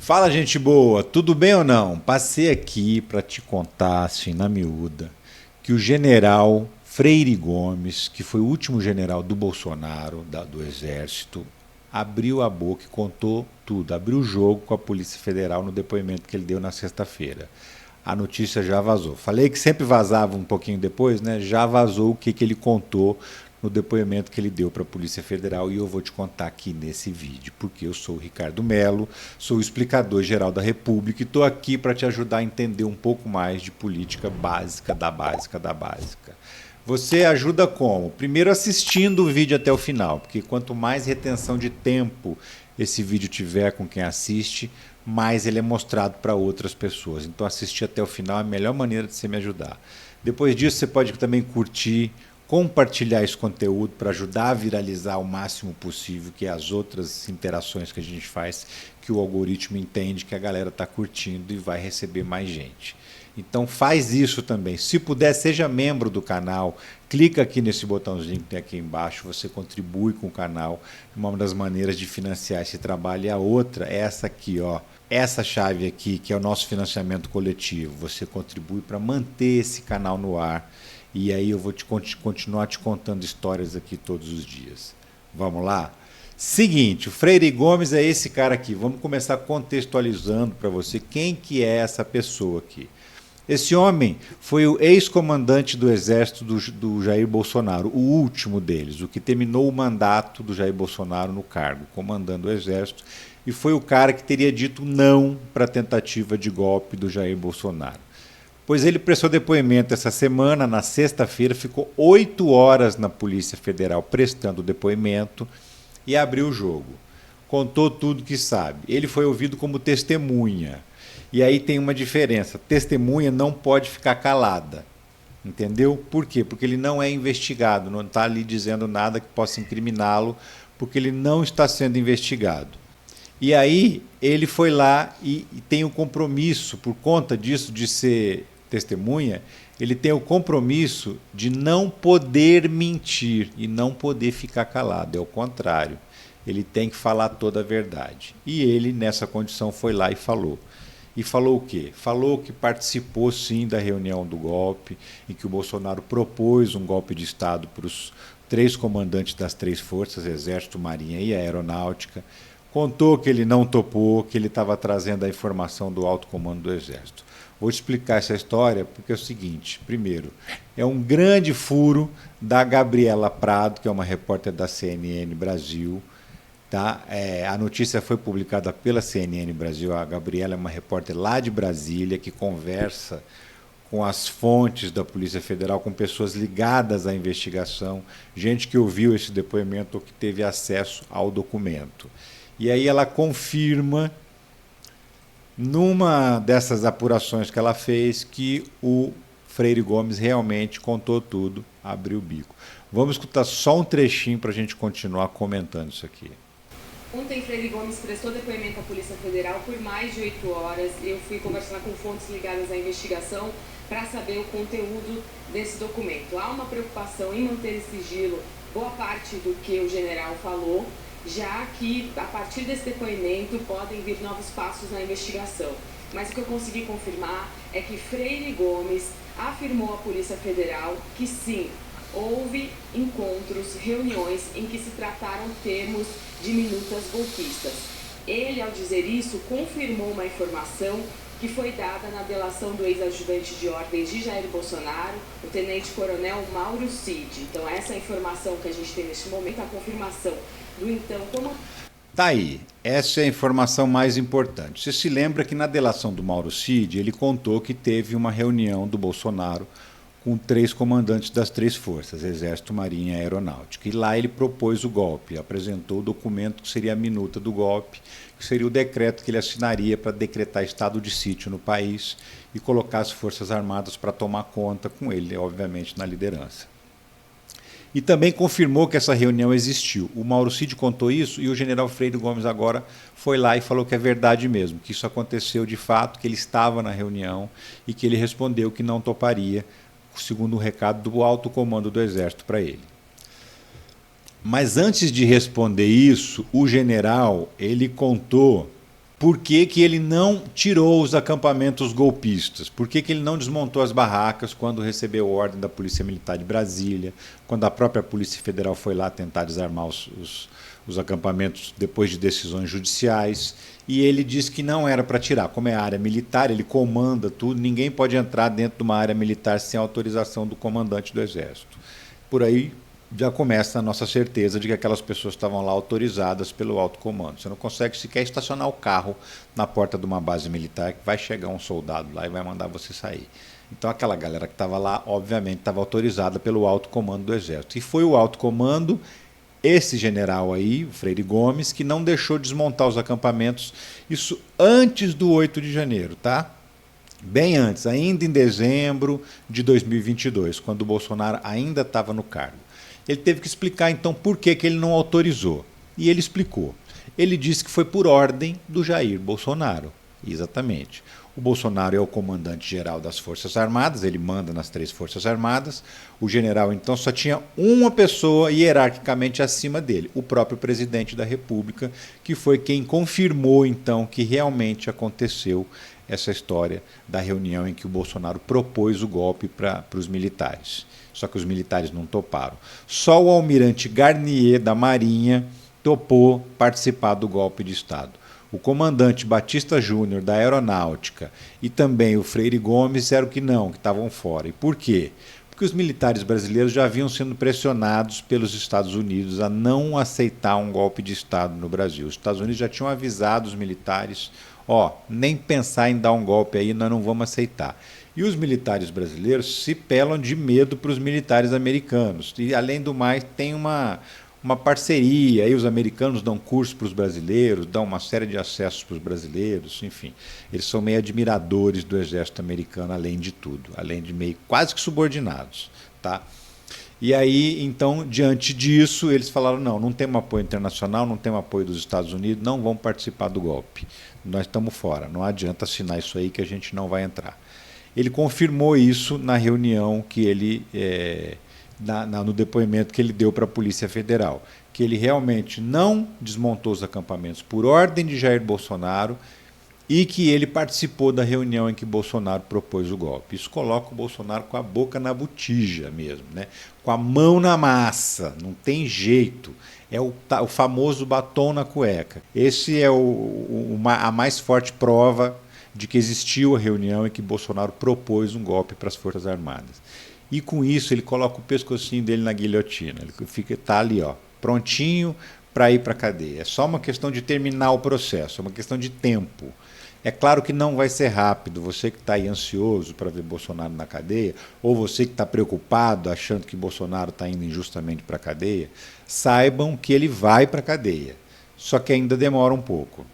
Fala, gente boa, tudo bem ou não? Passei aqui para te contar, assim, na miúda, que o general Freire Gomes, que foi o último general do Bolsonaro, do Exército, abriu a boca e contou tudo, abriu o jogo com a Polícia Federal no depoimento que ele deu na sexta-feira. A notícia já vazou. Falei que sempre vazava um pouquinho depois, né? Já vazou o que ele contou no depoimento que ele deu para a Polícia Federal e eu vou te contar aqui nesse vídeo, porque eu sou o Ricardo Melo, sou o explicador-geral da República e estou aqui para te ajudar a entender um pouco mais de política básica da básica da básica. Você ajuda como? Primeiro assistindo o vídeo até o final, porque quanto mais retenção de tempo esse vídeo tiver com quem assiste, mais ele é mostrado para outras pessoas. Então assistir até o final é a melhor maneira de você me ajudar. Depois disso você pode também curtir, compartilhar esse conteúdo para ajudar a viralizar o máximo possível, que é as outras interações que a gente faz, que o algoritmo entende que a galera está curtindo e vai receber mais gente. Então faz isso também. Se puder, seja membro do canal, clica aqui nesse botãozinho que tem aqui embaixo, você contribui com o canal. Uma das maneiras de financiar esse trabalho e a outra é essa aqui, ó. Essa chave aqui, que é o nosso financiamento coletivo. Você contribui para manter esse canal no ar. E aí eu vou continuar te contando histórias aqui todos os dias. Vamos lá? Seguinte, o Freire Gomes é esse cara aqui. Vamos começar contextualizando para você quem que é essa pessoa aqui. Esse homem foi o ex-comandante do exército do Jair Bolsonaro, o último deles, o que terminou o mandato do Jair Bolsonaro no cargo, comandando o exército, e foi o cara que teria dito não para a tentativa de golpe do Jair Bolsonaro. Pois ele prestou depoimento essa semana, na sexta-feira, ficou 8 horas na Polícia Federal prestando depoimento e abriu o jogo. Contou tudo que sabe. Ele foi ouvido como testemunha. E aí tem uma diferença. Testemunha não pode ficar calada. Entendeu? Por quê? Porque ele não é investigado, não está ali dizendo nada que possa incriminá-lo, porque ele não está sendo investigado. E aí ele foi lá e tem o compromisso, por conta disso, de ser testemunha, ele tem o compromisso de não poder mentir e não poder ficar calado. É o contrário. Ele tem que falar toda a verdade. E ele, nessa condição, foi lá e falou. E falou o quê? Falou que participou sim da reunião do golpe, em que o Bolsonaro propôs um golpe de Estado para os 3 comandantes das 3 forças, Exército, Marinha e Aeronáutica. Contou que ele não topou, que ele estava trazendo a informação do alto comando do Exército. Vou te explicar essa história porque é o seguinte: primeiro, é um grande furo da Gabriela Prado, que é uma repórter da CNN Brasil. Tá? A notícia foi publicada pela CNN Brasil. A Gabriela é uma repórter lá de Brasília que conversa com as fontes da Polícia Federal, com pessoas ligadas à investigação, gente que ouviu esse depoimento ou que teve acesso ao documento. E aí ela confirma, numa dessas apurações que ela fez, que o Freire Gomes realmente contou tudo, abriu o bico. Vamos escutar só um trechinho para a gente continuar comentando isso aqui. Ontem, Freire Gomes prestou depoimento à Polícia Federal por mais de 8 horas. Eu fui conversar com fontes ligadas à investigação para saber o conteúdo desse documento. Há uma preocupação em manter em sigilo boa parte do que o general falou, já que, a partir desse depoimento, podem vir novos passos na investigação. Mas o que eu consegui confirmar é que Freire Gomes afirmou à Polícia Federal que sim, houve encontros, reuniões em que se trataram termos de minutas golpistas. Ele, ao dizer isso, confirmou uma informação que foi dada na delação do ex-ajudante de ordens de Jair Bolsonaro, o tenente-coronel Mauro Cid. Então, essa é a informação que a gente tem neste momento, a confirmação do então comandante. Tá aí, essa é a informação mais importante. Você se lembra que na delação do Mauro Cid, ele contou que teve uma reunião do Bolsonaro com 3 comandantes das 3 forças, Exército, Marinha e Aeronáutica. E lá ele propôs o golpe, apresentou o documento que seria a minuta do golpe, que seria o decreto que ele assinaria para decretar estado de sítio no país e colocar as Forças Armadas para tomar conta, com ele, obviamente, na liderança. E também confirmou que essa reunião existiu. O Mauro Cid contou isso e o general Freire Gomes agora foi lá e falou que é verdade mesmo, que isso aconteceu de fato, que ele estava na reunião e que ele respondeu que não toparia, segundo um recado do alto comando do Exército para ele. Mas antes de responder isso, o general ele contou por que que ele não tirou os acampamentos golpistas? Por que que ele não desmontou as barracas quando recebeu ordem da Polícia Militar de Brasília, quando a própria Polícia Federal foi lá tentar desarmar os acampamentos depois de decisões judiciais? E ele disse que não era para tirar. Como é área militar, ele comanda tudo, ninguém pode entrar dentro de uma área militar sem autorização do comandante do Exército. Por aí já começa a nossa certeza de que aquelas pessoas estavam lá autorizadas pelo alto comando. Você não consegue sequer estacionar o carro na porta de uma base militar, que vai chegar um soldado lá e vai mandar você sair. Então aquela galera que estava lá, obviamente, estava autorizada pelo alto comando do Exército. E foi o alto comando, esse general aí, o Freire Gomes, que não deixou desmontar os acampamentos, isso antes do 8 de janeiro, tá? Bem antes, ainda em dezembro de 2022, quando o Bolsonaro ainda estava no cargo. Ele teve que explicar, então, por que que ele não autorizou. E ele explicou. Ele disse que foi por ordem do Jair Bolsonaro. Exatamente. O Bolsonaro é o comandante-geral das Forças Armadas, ele manda nas 3 Forças Armadas. O general, então, só tinha uma pessoa hierarquicamente acima dele, o próprio presidente da República, que foi quem confirmou, então, que realmente aconteceu essa história da reunião em que o Bolsonaro propôs o golpe para os militares. Só que os militares não toparam. Só o almirante Garnier, da Marinha, topou participar do golpe de Estado. O comandante Batista Júnior, da Aeronáutica, e também o Freire Gomes eram que estavam fora. E por quê? Porque os militares brasileiros já haviam sido pressionados pelos Estados Unidos a não aceitar um golpe de Estado no Brasil. Os Estados Unidos já tinham avisado os militares, nem pensar em dar um golpe aí, nós não vamos aceitar. E os militares brasileiros se pelam de medo para os militares americanos. E, além do mais, tem uma parceria. Aí os americanos dão curso para os brasileiros, dão uma série de acessos para os brasileiros, enfim. Eles são meio admiradores do exército americano, além de tudo, além de meio quase que subordinados. Tá? E aí, então, diante disso, eles falaram, não temos apoio internacional, não temos apoio dos Estados Unidos, não vamos participar do golpe. Nós estamos fora, não adianta assinar isso aí que a gente não vai entrar. Ele confirmou isso na reunião que ele, no depoimento que ele deu para a Polícia Federal, que ele realmente não desmontou os acampamentos por ordem de Jair Bolsonaro e que ele participou da reunião em que Bolsonaro propôs o golpe. Isso coloca o Bolsonaro com a boca na botija mesmo, né? Com a mão na massa, não tem jeito. É o famoso batom na cueca. Esse é a mais forte prova de que existiu a reunião em que Bolsonaro propôs um golpe para as Forças Armadas. E com isso ele coloca o pescocinho dele na guilhotina. Ele está ali, prontinho para ir para a cadeia. É só uma questão de terminar o processo, é uma questão de tempo. É claro que não vai ser rápido. Você que está aí ansioso para ver Bolsonaro na cadeia, ou você que está preocupado, achando que Bolsonaro está indo injustamente para a cadeia, saibam que ele vai para a cadeia. Só que ainda demora um pouco.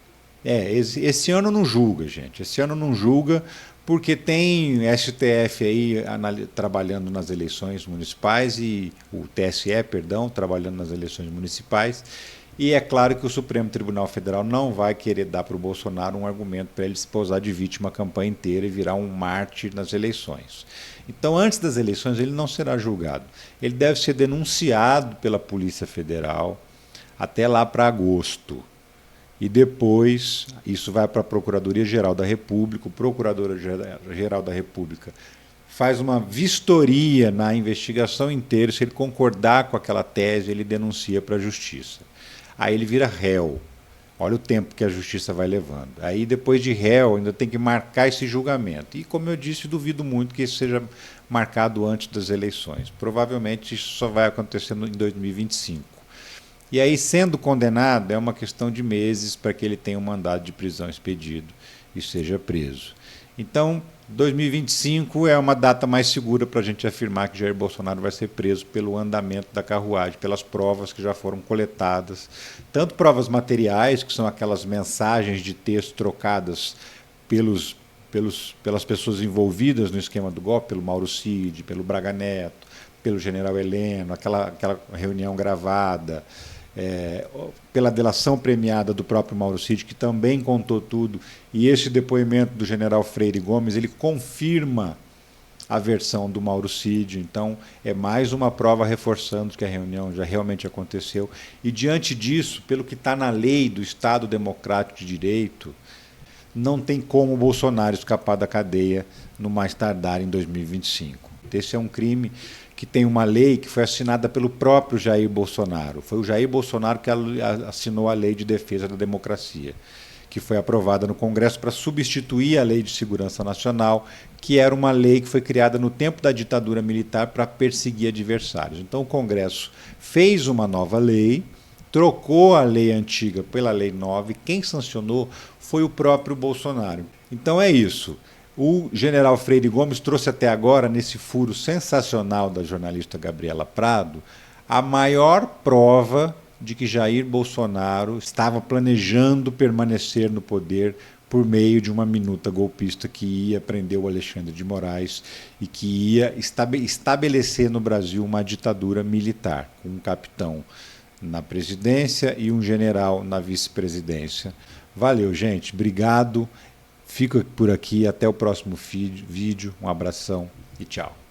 Esse ano não julga, gente. Esse ano não julga porque tem STF aí trabalhando nas eleições municipais e o TSE, trabalhando nas eleições municipais. E é claro que o Supremo Tribunal Federal não vai querer dar para o Bolsonaro um argumento para ele se posar de vítima a campanha inteira e virar um mártir nas eleições. Então, antes das eleições, ele não será julgado. Ele deve ser denunciado pela Polícia Federal até lá para agosto. E depois, isso vai para a Procuradoria-Geral da República, o Procurador-Geral da República faz uma vistoria na investigação inteira, se ele concordar com aquela tese, ele denuncia para a Justiça. Aí ele vira réu. Olha o tempo que a Justiça vai levando. Aí, depois de réu, ainda tem que marcar esse julgamento. E, como eu disse, duvido muito que isso seja marcado antes das eleições. Provavelmente isso só vai acontecer em 2025. E aí, sendo condenado, é uma questão de meses para que ele tenha um mandado de prisão expedido e seja preso. Então, 2025 é uma data mais segura para a gente afirmar que Jair Bolsonaro vai ser preso pelo andamento da carruagem, pelas provas que já foram coletadas, tanto provas materiais, que são aquelas mensagens de texto trocadas pelas pessoas envolvidas no esquema do golpe, pelo Mauro Cid, pelo Braga Neto, pelo general Heleno, aquela reunião gravada, pela delação premiada do próprio Mauro Cid, que também contou tudo, e esse depoimento do general Freire Gomes, ele confirma a versão do Mauro Cid. Então, é mais uma prova reforçando que a reunião já realmente aconteceu. E, diante disso, pelo que está na lei do Estado Democrático de Direito, não tem como o Bolsonaro escapar da cadeia no mais tardar em 2025. Esse é um crime que tem uma lei que foi assinada pelo próprio Jair Bolsonaro. Foi o Jair Bolsonaro que assinou a Lei de Defesa da Democracia, que foi aprovada no Congresso para substituir a Lei de Segurança Nacional, que era uma lei que foi criada no tempo da ditadura militar para perseguir adversários. Então o Congresso fez uma nova lei, trocou a lei antiga pela lei nova, e quem sancionou foi o próprio Bolsonaro. Então é isso. O general Freire Gomes trouxe até agora, nesse furo sensacional da jornalista Gabriela Prado, a maior prova de que Jair Bolsonaro estava planejando permanecer no poder por meio de uma minuta golpista que ia prender o Alexandre de Moraes e que ia estabelecer no Brasil uma ditadura militar, com um capitão na presidência e um general na vice-presidência. Valeu, gente. Obrigado. Fico por aqui. Até o próximo vídeo. Um abração e tchau.